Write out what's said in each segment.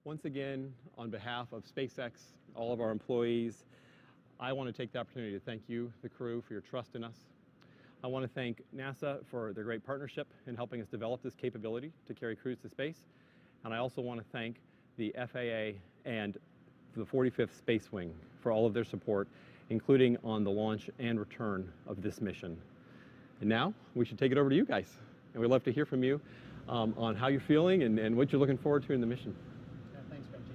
Once again, on behalf of SpaceX, all of our employees, I want to take the opportunity to thank you, the crew, for your trust in us. I want to thank NASA for their great partnership in helping us develop this capability to carry crews to space. And I also want to thank the FAA and the 45th Space Wing for all of their support, including on the launch and return of this mission. And now, we should take it over to you guys. And we'd love to hear from you on how you're feeling and what you're looking forward to in the mission. Yeah, thanks, Benji.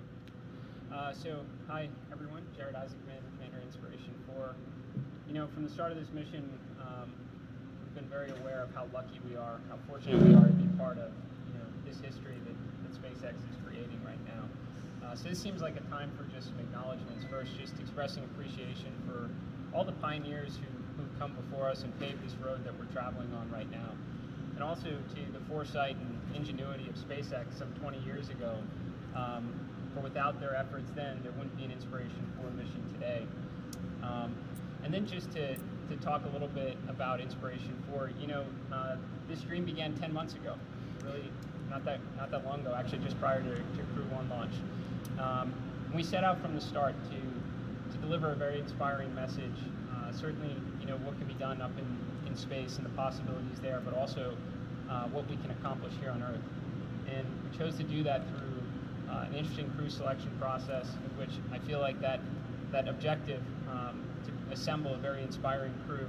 Hi, everyone. Jared Isaac, Commander Inspiration4. You know, from the start of this mission, we've been very aware of how lucky we are, how fortunate we are to be part of, this history that SpaceX is creating right now. So this seems like a time for just some acknowledgments. First, just expressing appreciation for all the pioneers who've come before us and paved this road that we're traveling on right now. And also to the foresight and ingenuity of SpaceX some 20 years ago. For without their efforts then, there wouldn't be an Inspiration4 mission today. And then just to talk a little bit about Inspiration4, this dream began 10 months ago. Really, not that long ago, actually just prior to Crew 1 launch. We set out from the start to deliver a very inspiring message. Certainly, what can be done up in space and the possibilities there, but also what we can accomplish here on Earth. And we chose to do that through an interesting crew selection process, in which I feel like that objective to assemble a very inspiring crew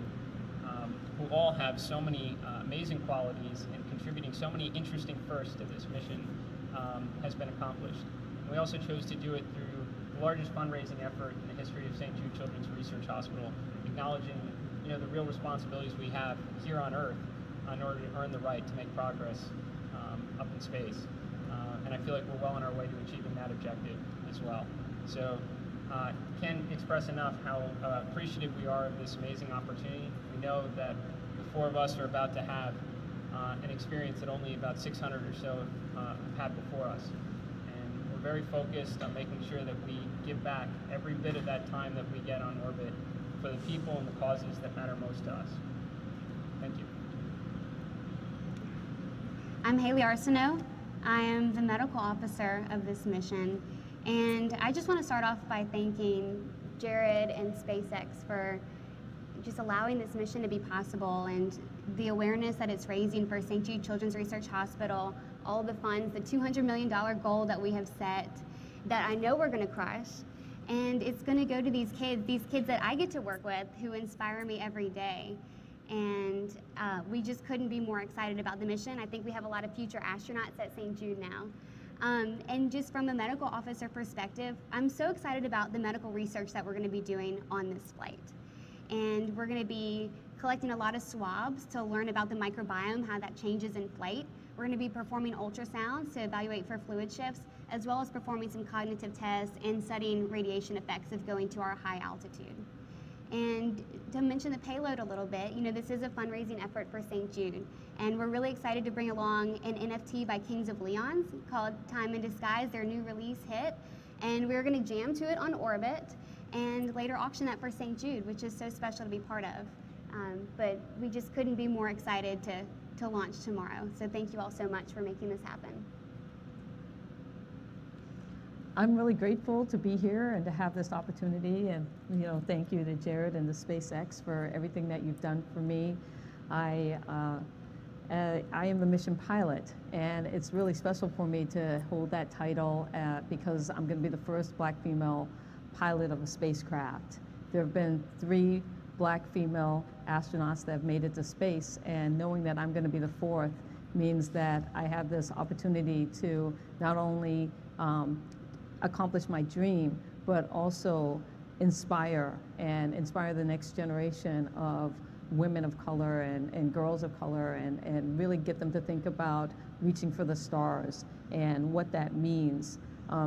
who all have so many amazing qualities and contributing so many interesting firsts to this mission has been accomplished. And we also chose to do it through the largest fundraising effort in the history of St. Jude Children's Research Hospital, acknowledging the real responsibilities we have here on Earth in order to earn the right to make progress up in space. And I feel like we're well on our way to achieving that objective as well. So can't express enough how appreciative we are of this amazing opportunity. We know that the four of us are about to have an experience that only about 600 or so have had before us. And we're very focused on making sure that we give back every bit of that time that we get on orbit for the people and the causes that matter most to us. Thank you. I'm Haley Arsenault. I am the medical officer of this mission, and I just want to start off by thanking Jared and SpaceX for just allowing this mission to be possible, and the awareness that it's raising for St. Jude Children's Research Hospital, all the funds, the $200 million goal that we have set that I know we're going to crush. And it's going to go to these kids that I get to work with who inspire me every day. And we just couldn't be more excited about the mission. I think we have a lot of future astronauts at St. Jude now. And just from a medical officer perspective, I'm so excited about the medical research that we're going to be doing on this flight. And we're going to be collecting a lot of swabs to learn about the microbiome, how that changes in flight. We're going to be performing ultrasounds to evaluate for fluid shifts, as well as performing some cognitive tests and studying radiation effects of going to our high altitude. And to mention the payload a little bit, this is a fundraising effort for St. Jude, and we're really excited to bring along an NFT by Kings of Leon's called Time in Disguise, their new release hit, and we're going to jam to it on orbit and later auction that for St. Jude, which is so special to be part of. But we just couldn't be more excited to launch tomorrow. So thank you all so much for making this happen. I'm really grateful to be here and to have this opportunity, and thank you to Jared and to SpaceX for everything that you've done for me. I am the mission pilot, and it's really special for me to hold that title because I'm going to be the first Black female pilot of a spacecraft. There have been 3 Black female astronauts that have made it to space, and knowing that I'm going to be the 4th means that I have this opportunity to not only accomplish my dream, but also inspire the next generation of women of color and girls of color, and really get them to think about reaching for the stars and what that means.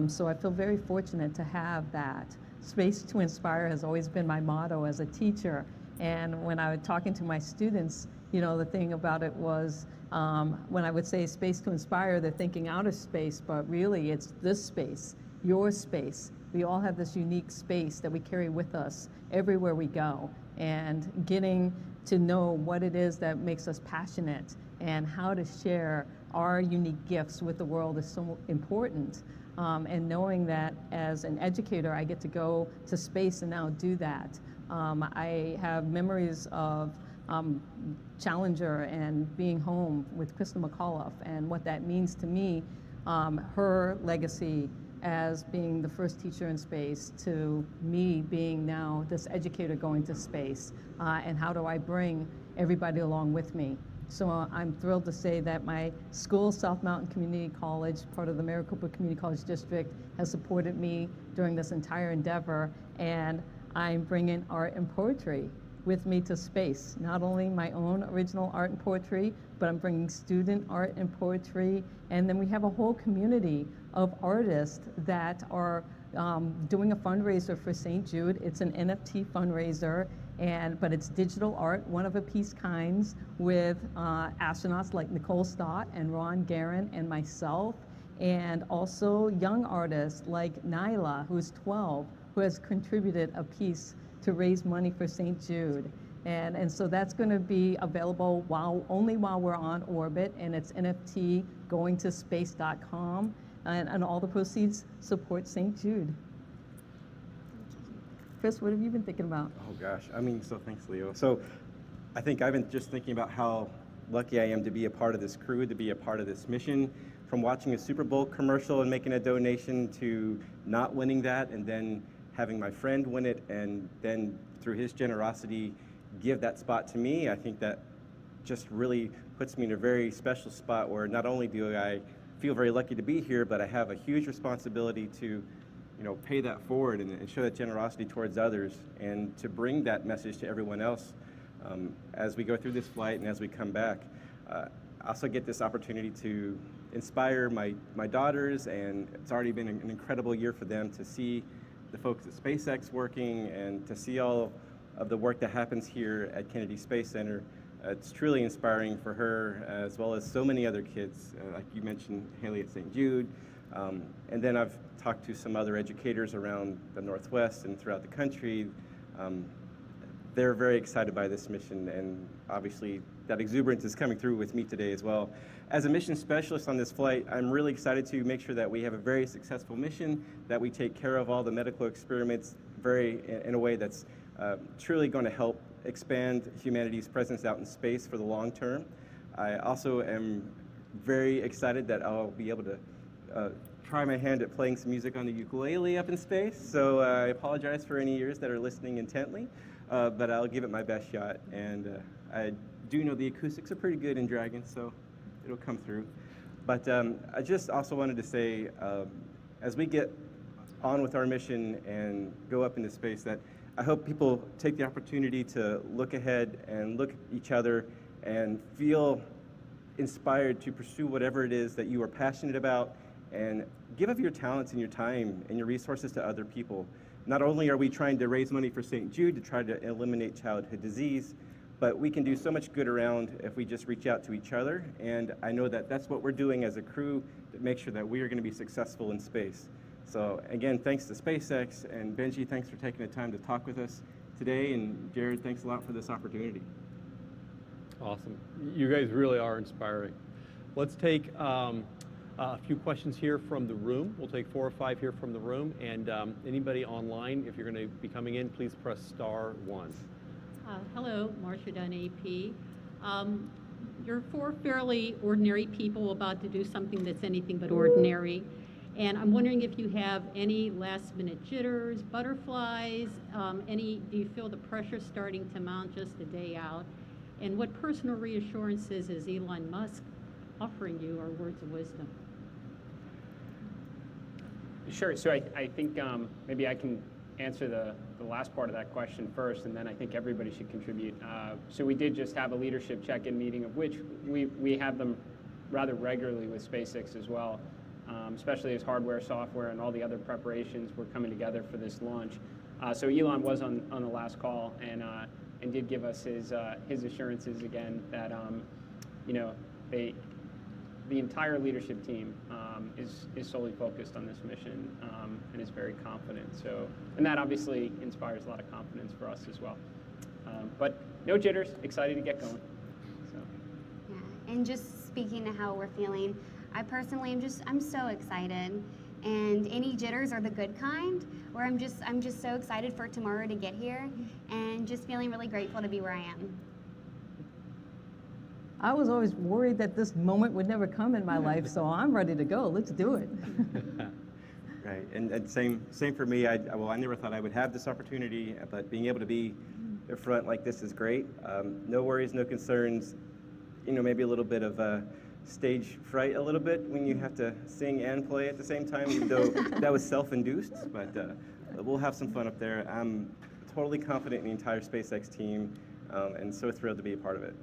So I feel very fortunate to have that. Space to Inspire has always been my motto as a teacher. And when I was talking to my students, the thing about it was when I would say space to inspire, they're thinking outer space, but really it's this space, your space. We all have this unique space that we carry with us everywhere we go. And getting to know what it is that makes us passionate and how to share our unique gifts with the world is so important. and knowing that as an educator, I get to go to space and now do that. I have memories of Challenger and being home with Krista McAuliffe and what that means to me, her legacy as being the first teacher in space to me being now this educator going to space, and how do I bring everybody along with me. So I'm thrilled to say that my school, South Mountain Community College, part of the Maricopa Community College District, has supported me during this entire endeavor, and I'm bringing art and poetry with me to space. Not only my own original art and poetry, but I'm bringing student art and poetry, and then we have a whole community of artists that are doing a fundraiser for St. Jude. It's an NFT fundraiser, but it's digital art, one-of-a-piece kinds, with astronauts like Nicole Stott and Ron Guerin and myself, and also young artists like Nyla, who's 12, who has contributed a piece to raise money for St. Jude. And so that's going to be available only while we're on orbit, and it's NFT going to space.com, and all the proceeds support St. Jude. Chris, what have you been thinking about? Oh gosh, I mean, so thanks, Leo. So I think I've been just thinking about how lucky I am to be a part of this crew, to be a part of this mission. From watching a Super Bowl commercial and making a donation to not winning that, and then having my friend win it, and then through his generosity give that spot to me, I think that just really puts me in a very special spot where not only do I feel very lucky to be here, but I have a huge responsibility to, pay that forward and show that generosity towards others, and to bring that message to everyone else as we go through this flight and as we come back. I also get this opportunity to inspire my daughters, and it's already been an incredible year for them to see the folks at SpaceX working and to see all of the work that happens here at Kennedy Space Center. It's truly inspiring for her, as well as so many other kids, like you mentioned, Haley at St. Jude. And then I've talked to some other educators around the Northwest and throughout the country. They're very excited by this mission, and obviously that exuberance is coming through with me today as well. As a mission specialist on this flight, I'm really excited to make sure that we have a very successful mission, that we take care of all the medical experiments in a way that's truly going to help expand humanity's presence out in space for the long term. I also am very excited that I'll be able to try my hand at playing some music on the ukulele up in space, so I apologize for any ears that are listening intently, but I'll give it my best shot, and I do know the acoustics are pretty good in Dragon, so it'll come through. But I just also wanted to say, as we get on with our mission and go up into space, that I hope people take the opportunity to look ahead and look at each other and feel inspired to pursue whatever it is that you are passionate about, and give of your talents and your time and your resources to other people. Not only are we trying to raise money for St. Jude to try to eliminate childhood disease, but we can do so much good around if we just reach out to each other. And I know that that's what we're doing as a crew to make sure that we are going to be successful in space. So again, thanks to SpaceX, and Benji, thanks for taking the time to talk with us today, and Jared, thanks a lot for this opportunity. Awesome. You guys really are inspiring. Let's take a few questions here from the room. We'll take 4 or 5 here from the room, and anybody online, if you're going to be coming in, please press *1. Hello, Marcia Dunn, AP. You're 4 fairly ordinary people about to do something that's anything but ordinary. And I'm wondering if you have any last-minute jitters, butterflies, do you feel the pressure starting to mount just a day out? And what personal reassurances is Elon Musk offering you, or words of wisdom? Sure. So I think maybe I can answer the last part of that question first, and then I think everybody should contribute. So we did just have a leadership check-in meeting, of which we have them rather regularly with SpaceX as well, especially as hardware, software, and all the other preparations were coming together for this launch. So Elon was on the last call and did give us his assurances again that the entire leadership team is solely focused on this mission and is very confident. So, and that obviously inspires a lot of confidence for us as well. But no jitters, excited to get going. So. Yeah, and just speaking to how we're feeling, I personally I'm so excited, And any jitters are the good kind, where I'm just so excited for tomorrow to get here, and just feeling really grateful to be where I am. I was always worried that this moment would never come in my life, so I'm ready to go. Let's do it. Right, and same for me. I never thought I would have this opportunity, but being able to be in front like this is great. No worries, no concerns. You know, maybe a little bit of stage fright a little bit when you have to sing and play at the same time, even though that was self-induced, but we'll have some fun up there. I'm totally confident in the entire SpaceX team, and so thrilled to be a part of it.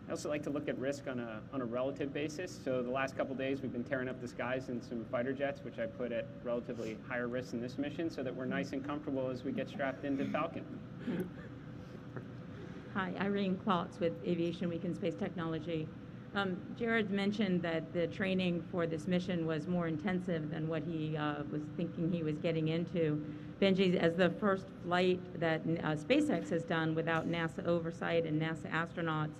I also like to look at risk on a relative basis. So the last couple days we've been tearing up the skies in some fighter jets, which I put at relatively higher risk in this mission, so that we're nice and comfortable as we get strapped into Falcon. Hi, Irene Qualtz with Aviation Week in Space Technology. Jared mentioned that the training for this mission was more intensive than what he was thinking he was getting into. Benji, as the first flight that SpaceX has done without NASA oversight and NASA astronauts,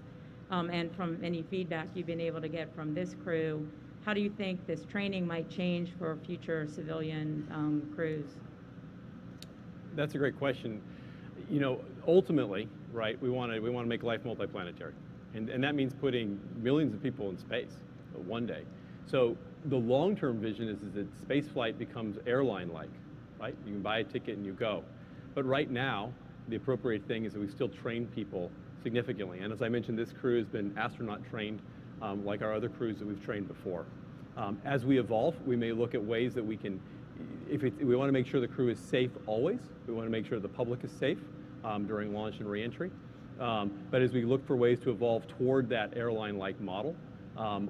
and from any feedback you've been able to get from this crew, how do you think this training might change for future civilian crews? That's a great question. You know, ultimately, right, we want to make life multiplanetary. And that means putting millions of people in space one day. So the long-term vision is that space flight becomes airline-like, right? You can buy a ticket and you go. But right now, the appropriate thing is that we still train people significantly. And as I mentioned, this crew has been astronaut trained like our other crews that we've trained before. As we evolve, we may look at ways that we can, we want to make sure the crew is safe always. We want to make sure the public is safe during launch and reentry. But as we look for ways to evolve toward that airline-like model,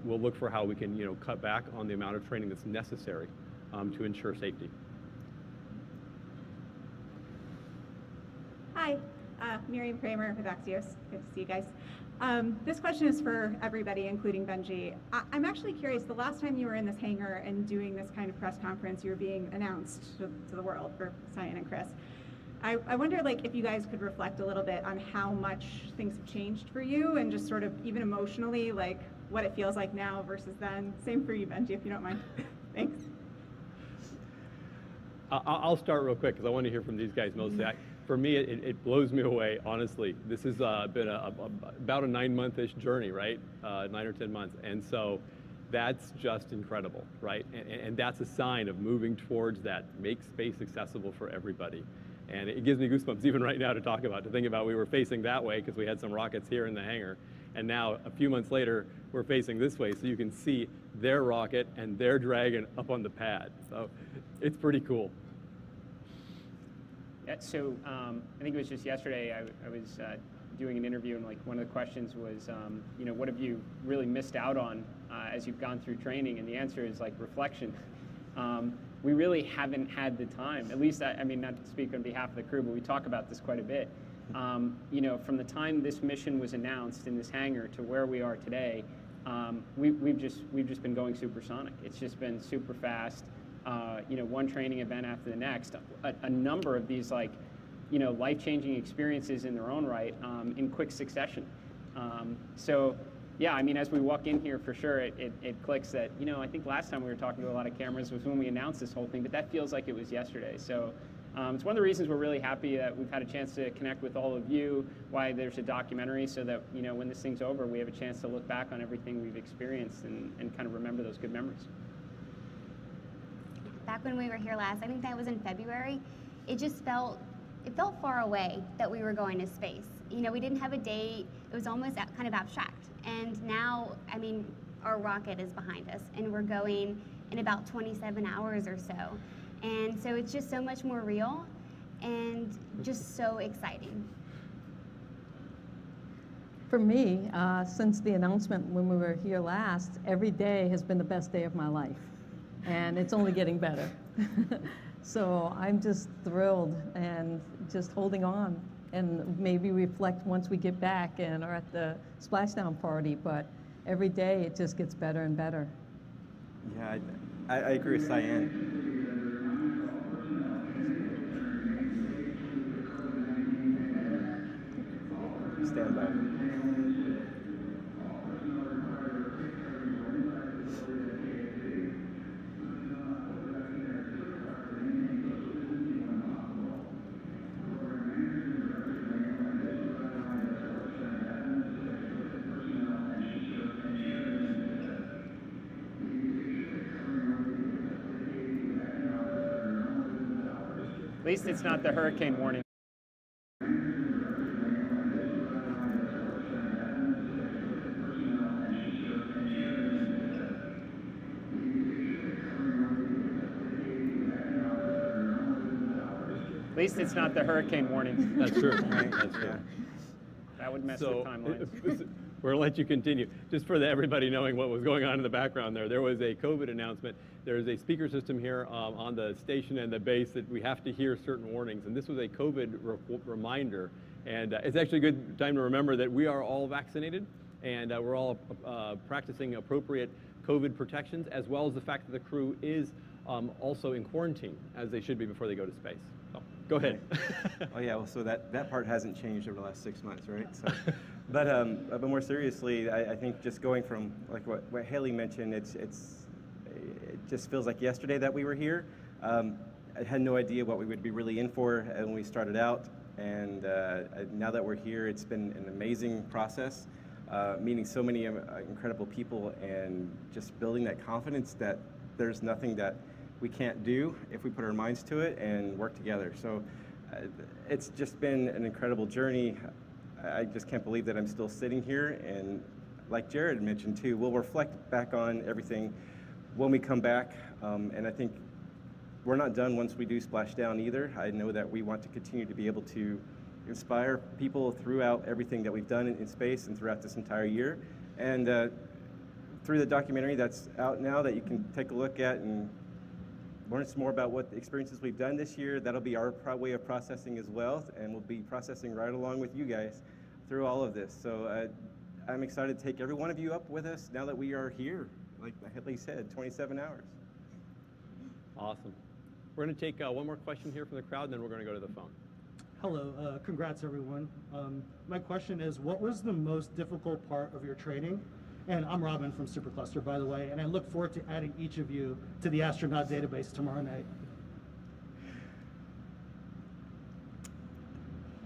we'll look for how we can, cut back on the amount of training that's necessary to ensure safety. Hi, Miriam Kramer with Axios. Good to see you guys. This question is for everybody, including Benji. I'm actually curious, the last time you were in this hangar and doing this kind of press conference, you were being announced to the world for Cyan and Chris. I wonder, if you guys could reflect a little bit on how much things have changed for you, and just sort of even emotionally, what it feels like now versus then. Same for you, Benji, if you don't mind. Thanks. I'll start real quick because I want to hear from these guys mostly. For me, it blows me away, honestly. This has been about a 9-month-ish journey, right? 9 or 10 months. And so that's just incredible, right? And that's a sign of moving towards that, make space accessible for everybody. And it gives me goosebumps even right now to think about we were facing that way because we had some rockets here in the hangar. And now, a few months later, we're facing this way so you can see their rocket and their Dragon up on the pad. So it's pretty cool. Yeah, so I think it was just yesterday I was doing an interview, and one of the questions was, what have you really missed out on as you've gone through training? And the answer is reflection. We really haven't had the time, at least, I mean, not to speak on behalf of the crew, but we talk about this quite a bit. From the time this mission was announced in this hangar to where we are today, we've just been going supersonic. It's just been super fast. One training event after the next, a number of these life-changing experiences in their own right in quick succession. So yeah, I mean, as we walk in here, for sure, it clicks that, I think last time we were talking to a lot of cameras was when we announced this whole thing, but that feels like it was yesterday. So it's one of the reasons we're really happy that we've had a chance to connect with all of you, why there's a documentary, so that, when this thing's over, we have a chance to look back on everything we've experienced and kind of remember those good memories. Back when we were here last, I think that was in February, it felt far away that we were going to space. We didn't have a date. It was almost kind of abstract. And now, I mean, our rocket is behind us, and we're going in about 27 hours or so. And so it's just so much more real and just so exciting. For me, since the announcement when we were here last, every day has been the best day of my life. And it's only getting better. So I'm just thrilled and just holding on, and maybe reflect once we get back and are at the splashdown party, but every day it just gets better and better. Yeah, I agree with Cyan. Stand by. least it's not the hurricane warning. At least it's not the hurricane warning. That's true. Right? That's true. That would mess with timelines. We're going to let you continue. Just for everybody knowing what was going on in the background there was a COVID announcement. There's a speaker system here on the station and the base that we have to hear certain warnings. And this was a COVID reminder. And it's actually a good time to remember that we are all vaccinated and we're all practicing appropriate COVID protections, as well as the fact that the crew is also in quarantine, as they should be before they go to space. So, go ahead. Oh yeah, well, so that part hasn't changed over the last 6 months, right? So, but more seriously, I think just going from like what Haley mentioned, it just feels like yesterday that we were here. I had no idea what we would be really in for when we started out, and now that we're here, it's been an amazing process, meeting so many incredible people, and just building that confidence that there's nothing that we can't do if we put our minds to it and work together. So it's just been an incredible journey. I just can't believe that I'm still sitting here, and like Jared mentioned too, we'll reflect back on everything when we come back, and I think we're not done once we do splash down either. I know that we want to continue to be able to inspire people throughout everything that we've done in space and throughout this entire year, and through the documentary that's out now that you can take a look at and learn some more about what the experiences we've done this year. That'll be our way of processing as well, and we'll be processing right along with you guys through all of this. So I'm excited to take every one of you up with us now that we are here, like Haley said, 27 hours. Awesome. We're going to take one more question here from the crowd, and then we're going to go to the phone. Hello, congrats everyone. My question is, what was the most difficult part of your training? And I'm Robin from Supercluster, by the way, and I look forward to adding each of you to the astronaut database tomorrow night.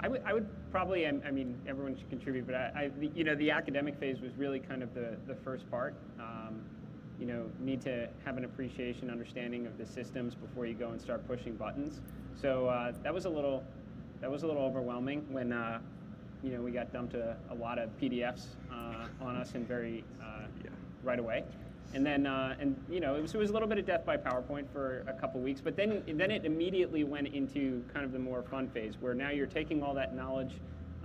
I would probably, I mean, everyone should contribute, but the academic phase was really kind of the first part. Need to have an appreciation, understanding of the systems before you go and start pushing buttons. So that was a little overwhelming when we got dumped a lot of PDFs on us and right away. And then it was a little bit of death by PowerPoint for a couple weeks, but then it immediately went into kind of the more fun phase, where now you're taking all that knowledge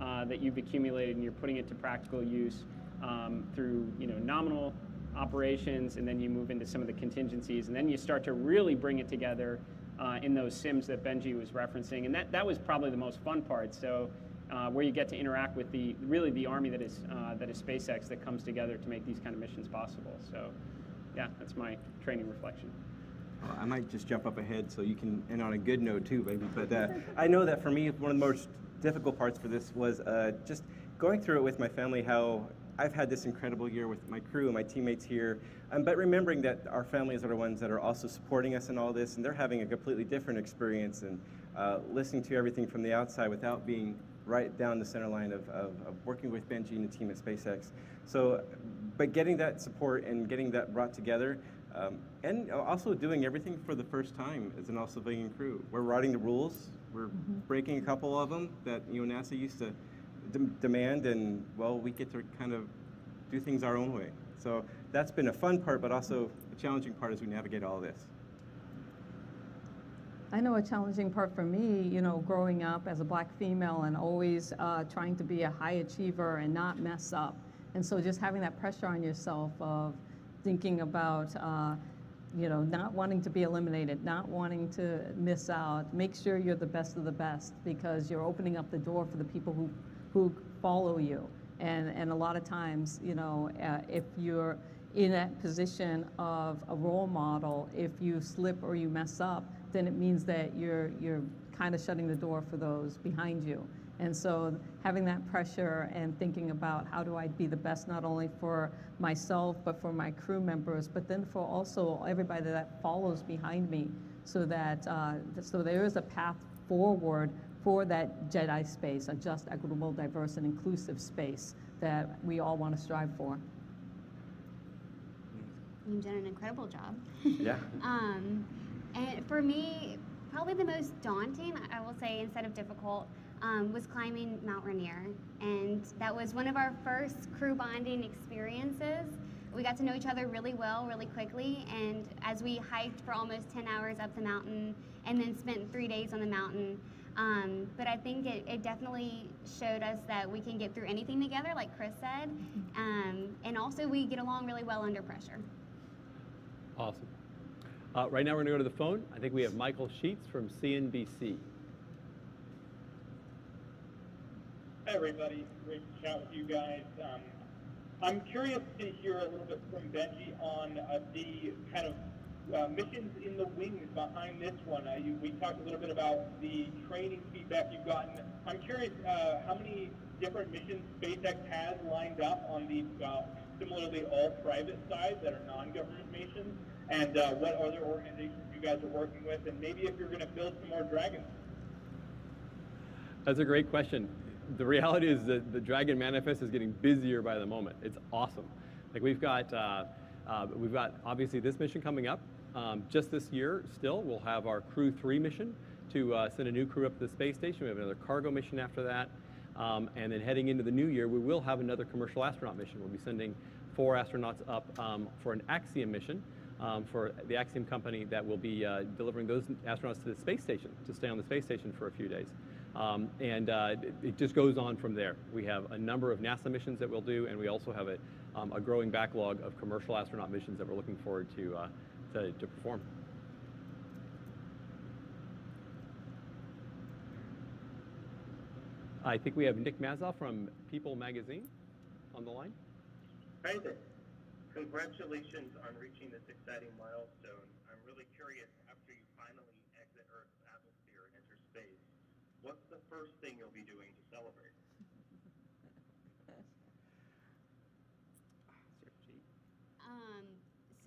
that you've accumulated and you're putting it to practical use through nominal operations, and then you move into some of the contingencies, and then you start to really bring it together in those sims that Benji was referencing, and that was probably the most fun part. So where you get to interact with the army that is SpaceX, that comes together to make these kind of missions possible. So yeah, that's my training reflection. Well, I might just jump up ahead so you can end on a good note too, baby. But I know that for me, one of the most difficult parts for this was just going through it with my family, how I've had this incredible year with my crew and my teammates here, but remembering that our families are the ones that are also supporting us in all this, and they're having a completely different experience, and listening to everything from the outside without being right down the center line of working with Benji and the team at SpaceX. So, but getting that support and getting that brought together, and also doing everything for the first time as an all-civilian crew. We're writing the rules, we're breaking a couple of them that NASA used to demand, and well, we get to kind of do things our own way. So that's been a fun part, but also a challenging part as we navigate all this. I know a challenging part for me, growing up as a Black female and always trying to be a high achiever and not mess up. And so just having that pressure on yourself of thinking about, not wanting to be eliminated, not wanting to miss out, make sure you're the best of the best, because you're opening up the door for the people who follow you. And a lot of times, if you're in that position of a role model, if you slip or you mess up, then it means that you're kind of shutting the door for those behind you. And so having that pressure and thinking about how do I be the best, not only for myself, but for my crew members, but then for also everybody that follows behind me, so that so there is a path forward for that JEDI space, a just, equitable, diverse, and inclusive space that we all want to strive for. You've done an incredible job. Yeah. And for me, probably the most daunting, I will say, instead of difficult, was climbing Mount Rainier. And that was one of our first crew bonding experiences. We got to know each other really well, really quickly, and as we hiked for almost 10 hours up the mountain and then spent 3 days on the mountain. But I think it definitely showed us that we can get through anything together, like Chris said, and also we get along really well under pressure. Awesome. Right now we're going to go to the phone. I think we have Michael Sheets from CNBC. Hi, everybody. Great to chat with you guys. I'm curious to hear a little bit from Benji on the kind of missions in the wings behind this one. We talked a little bit about the training feedback you've gotten. I'm curious how many different missions SpaceX has lined up on the similarly all private side that are non-government missions, and what other organizations you guys are working with, and maybe if you're going to build some more Dragons. That's a great question. The reality is that the Dragon Manifest is getting busier by the moment. It's awesome. Like we've got obviously this mission coming up. Just this year, still, we'll have our Crew 3 mission to send a new crew up to the space station. We have another cargo mission after that. And then heading into the new year, we will have another commercial astronaut mission. We'll be sending 4 astronauts up for an Axiom mission for the Axiom company that will be delivering those astronauts to the space station, to stay on the space station for a few days. It just goes on from there. We have a number of NASA missions that we'll do, and we also have a growing backlog of commercial astronaut missions that we're looking forward to perform. I think we have Nick Mazoff from People magazine on the line. Hi there. Congratulations on reaching this exciting milestone. I'm really curious, after you finally exit Earth's atmosphere and enter space, what's the first thing you'll be doing to celebrate?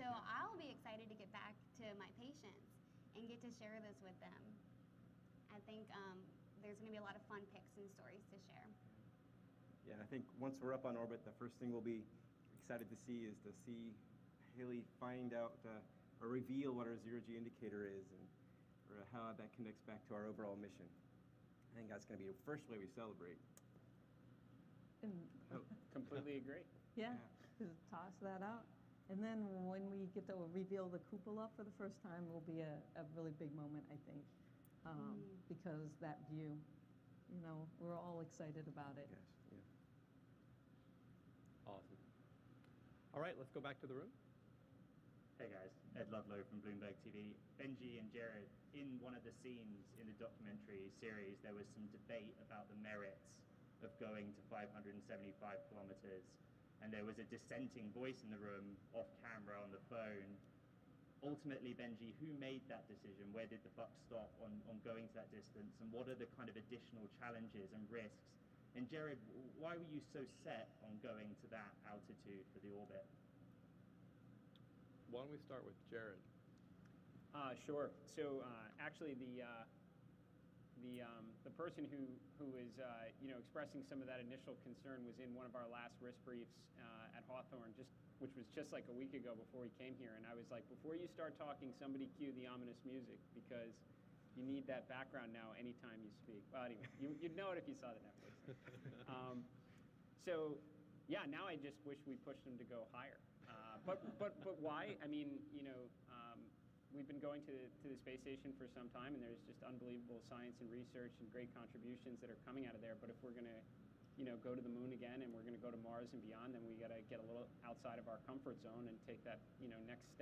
So I'll be excited to get back to my patients and get to share this with them. I think there's going to be a lot of fun pics and stories to share. Yeah, I think once we're up on orbit, the first thing we'll be excited to see is to see Haley find out or reveal what our zero-G indicator is and or how that connects back to our overall mission. I think that's going to be the first way we celebrate. Completely agree. Yeah, just toss that out. And then when we get to reveal the cupola for the first time, will be a really big moment, I think, because that view, we're all excited about it. Yes, yeah. Awesome. All right, let's go back to the room. Hey guys, Ed Ludlow from Bloomberg TV. Benji and Jared, in one of the scenes in the documentary series, there was some debate about the merits of going to 575 kilometers. And there was a dissenting voice in the room, off camera, on the phone. Ultimately, Benji, who made that decision? Where did the buck stop on going to that distance? And what are the kind of additional challenges and risks? And Jared, why were you so set on going to that altitude for the orbit? Why don't we start with Jared? Sure. So actually, the person who is expressing some of that initial concern was in one of our last risk briefs at Hawthorne, which was just like a week ago before we came here. And I was like, before you start talking, somebody cue the ominous music, because you need that background now anytime you speak. Well, anyway, you'd know it if you saw the Netflix. So yeah, now I just wish we pushed them to go higher. But why? I mean, we've been going to the space station for some time, and there's just unbelievable science and research and great contributions that are coming out of there. But if we're going to, go to the moon again, and we're going to go to Mars and beyond, then we got to get a little outside of our comfort zone and take that, next step.